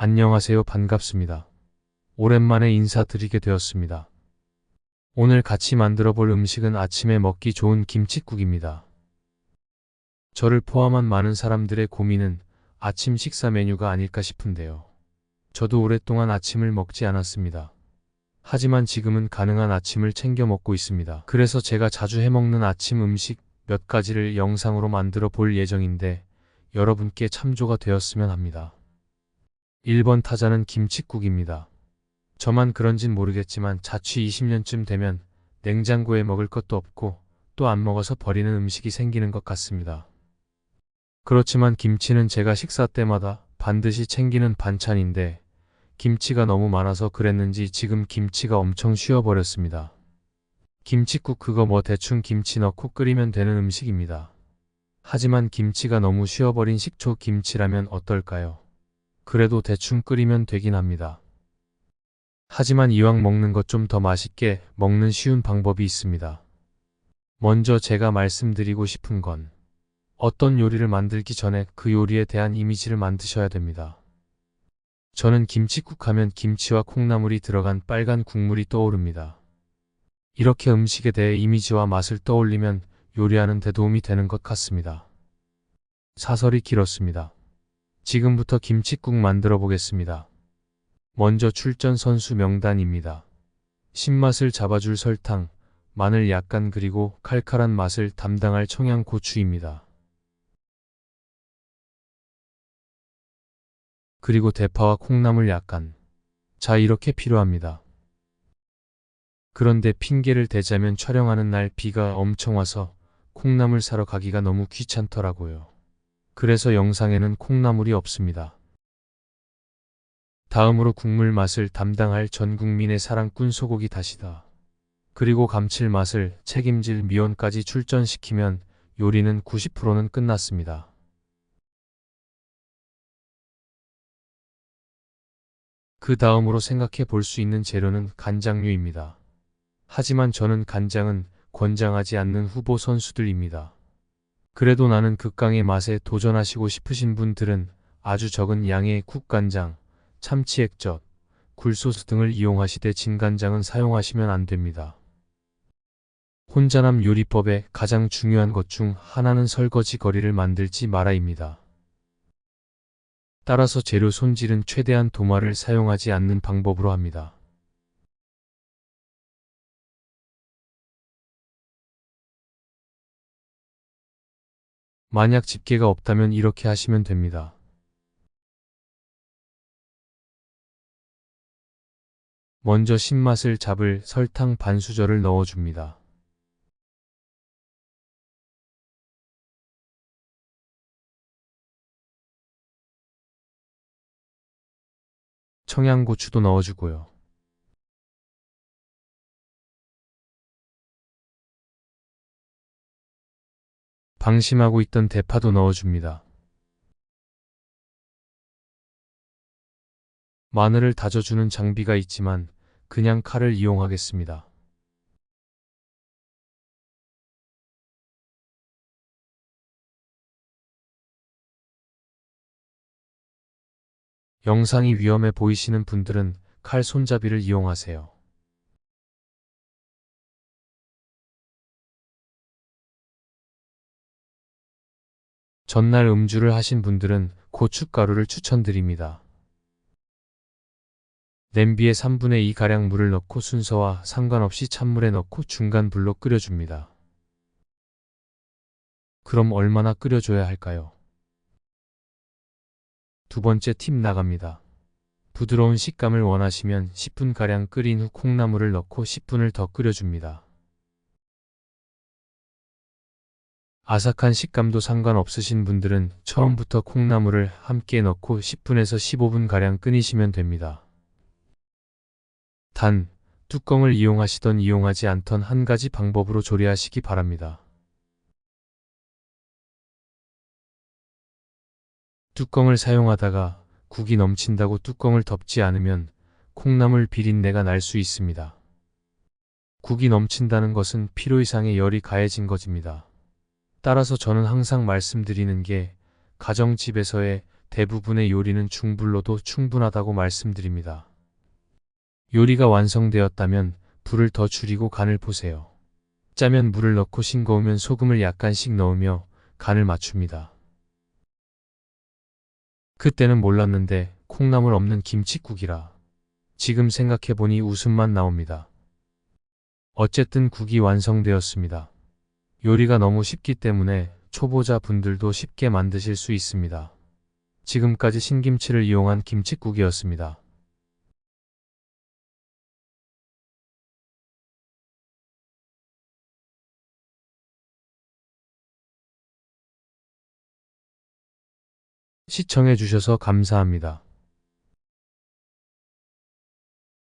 안녕하세요. 반갑습니다. 오랜만에 인사드리게 되었습니다. 오늘 같이 만들어 볼 음식은 아침에 먹기 좋은 김칫국입니다. 저를 포함한 많은 사람들의 고민은 아침 식사 메뉴가 아닐까 싶은데요. 저도 오랫동안 아침을 먹지 않았습니다. 하지만 지금은 가능한 아침을 챙겨 먹고 있습니다. 그래서 제가 자주 해먹는 아침 음식 몇 가지를 영상으로 만들어 볼 예정인데 여러분께 참조가 되었으면 합니다. 1번 타자는 김칫국입니다. 저만 그런진 모르겠지만 자취 20년쯤 되면 냉장고에 먹을 것도 없고 또 안 먹어서 버리는 음식이 생기는 것 같습니다. 그렇지만 김치는 제가 식사 때마다 반드시 챙기는 반찬인데 김치가 너무 많아서 그랬는지 지금 김치가 엄청 쉬어버렸습니다. 김칫국 그거 뭐 대충 김치 넣고 끓이면 되는 음식입니다. 하지만 김치가 너무 쉬어버린 식초 김치라면 어떨까요? 그래도 대충 끓이면 되긴 합니다. 하지만 이왕 먹는 것 좀 더 맛있게 먹는 쉬운 방법이 있습니다. 먼저 제가 말씀드리고 싶은 건 어떤 요리를 만들기 전에 그 요리에 대한 이미지를 만드셔야 됩니다. 저는 김칫국 하면 김치와 콩나물이 들어간 빨간 국물이 떠오릅니다. 이렇게 음식에 대해 이미지와 맛을 떠올리면 요리하는 데 도움이 되는 것 같습니다. 사설이 길었습니다. 지금부터 김칫국 만들어 보겠습니다. 먼저 출전 선수 명단입니다. 신맛을 잡아줄 설탕, 마늘 약간 그리고 칼칼한 맛을 담당할 청양고추입니다. 그리고 대파와 콩나물 약간. 자, 이렇게 필요합니다. 그런데 핑계를 대자면 촬영하는 날 비가 엄청 와서 콩나물 사러 가기가 너무 귀찮더라고요. 그래서 영상에는 콩나물이 없습니다. 다음으로 국물 맛을 담당할 전 국민의 사랑꾼 소고기 다시다. 그리고 감칠맛을 책임질 미원까지 출전시키면 요리는 90%는 끝났습니다. 그 다음으로 생각해 볼 수 있는 재료는 간장류입니다. 하지만 저는 간장은 권장하지 않는 후보 선수들입니다. 그래도 나는 극강의 맛에 도전하시고 싶으신 분들은 아주 적은 양의 국간장, 참치 액젓, 굴소스 등을 이용하시되 진간장은 사용하시면 안 됩니다. 혼자남 요리법의 가장 중요한 것 중 하나는 설거지 거리를 만들지 마라입니다. 따라서 재료 손질은 최대한 도마를 사용하지 않는 방법으로 합니다. 만약 집게가 없다면 이렇게 하시면 됩니다. 먼저 신맛을 잡을 설탕 반수저를 넣어줍니다. 청양고추도 넣어주고요. 방심하고 있던 대파도 넣어줍니다. 마늘을 다져주는 장비가 있지만 그냥 칼을 이용하겠습니다. 영상이 위험해 보이시는 분들은 칼 손잡이를 이용하세요. 전날 음주를 하신 분들은 고춧가루를 추천드립니다. 냄비에 3분의 2가량 물을 넣고 순서와 상관없이 찬물에 넣고 중간 불로 끓여줍니다. 그럼 얼마나 끓여줘야 할까요? 두 번째 팁 나갑니다. 부드러운 식감을 원하시면 10분가량 끓인 후 콩나물을 넣고 10분을 더 끓여줍니다. 아삭한 식감도 상관없으신 분들은 처음부터 콩나물을 함께 넣고 10분에서 15분가량 끓이시면 됩니다. 단, 뚜껑을 이용하시던 이용하지 않던 한 가지 방법으로 조리하시기 바랍니다. 뚜껑을 사용하다가 국이 넘친다고 뚜껑을 덮지 않으면 콩나물 비린내가 날 수 있습니다. 국이 넘친다는 것은 필요 이상의 열이 가해진 것입니다. 따라서 저는 항상 말씀드리는 게 가정집에서의 대부분의 요리는 중불로도 충분하다고 말씀드립니다. 요리가 완성되었다면 불을 더 줄이고 간을 보세요. 짜면 물을 넣고 싱거우면 소금을 약간씩 넣으며 간을 맞춥니다. 그때는 몰랐는데 콩나물 없는 김칫국이라. 지금 생각해보니 웃음만 나옵니다. 어쨌든 국이 완성되었습니다. 요리가 너무 쉽기 때문에 초보자 분들도 쉽게 만드실 수 있습니다. 지금까지 신김치를 이용한 김칫국이었습니다. 시청해 주셔서 감사합니다.